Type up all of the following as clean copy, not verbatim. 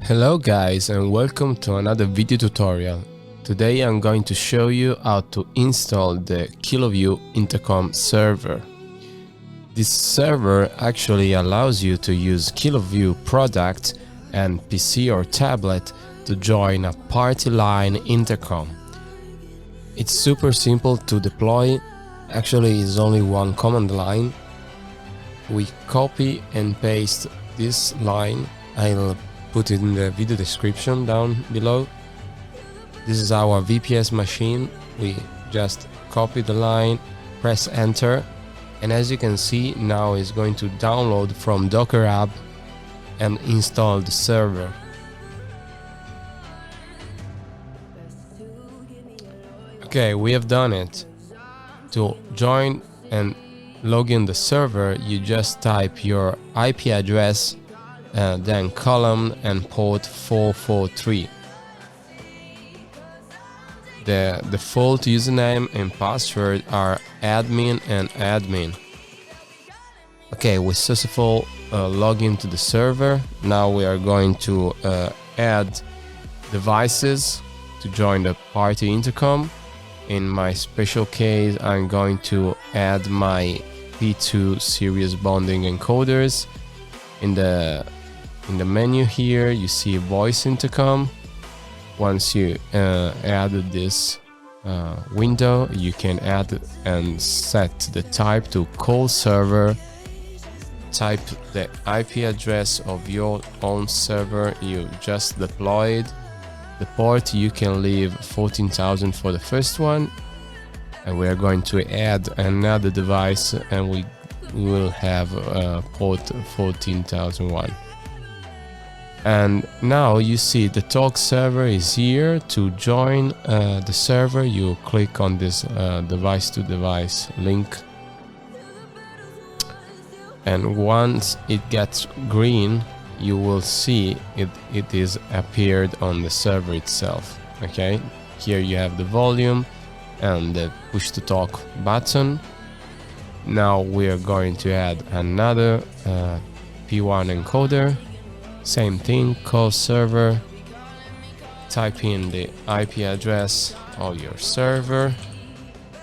Hello guys, and welcome to another video tutorial. Today I'm going to show you how to install the KILOVIEW Intercom server. This server actually allows you to use KILOVIEW product and PC or tablet to join a party line intercom. It's super simple to deploy. Actually, it's only one command line. We copy and paste this line. I'll put it in the video description down below. This is our VPS machine. We just copy the line, press enter, and as you can see, now it's going to download from Docker Hub and install the server. Okay, we have done it. To join and log in the server, you just type your IP address, then column and port 443. The default username and password are admin and admin. Okay, we successfully log into the server. Now we are going to add devices to join the party intercom. In my special case, I'm going to add my P2 series bonding encoders. In the menu here, you see voice intercom. Once you added this window, you can add and set the type to call server. Type the IP address of your own server you just deployed. The port you can leave 14,000 for the first one, and we are going to add another device, and we will have port 14,001. And now you see the talk server is here. To join the server, you click on this device to device link, and once it gets green, you will see it is appeared on the server itself. Okay, here you have the volume and the push to talk button. Now we are going to add another P1 encoder. Same thing, call server, type in the IP address of your server.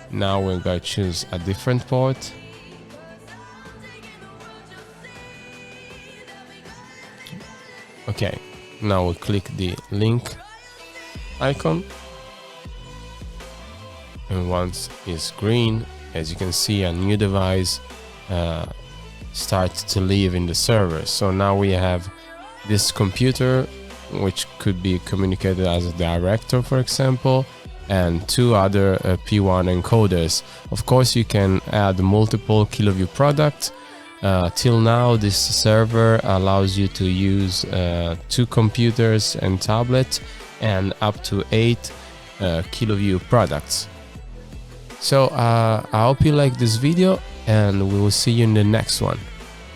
Now we're going to choose a different port. Okay, now we click the link icon, and once it's green, as you can see, a new device starts to live in the server. So now we have this computer, which could be communicated as a director, for example, and two other P1 encoders. Of course, you can add multiple KILOVIEW products. Till now, this server allows you to use 2 computers and tablet and up to 8 KILOVIEW products. So I hope you like this video, and we will see you in the next one.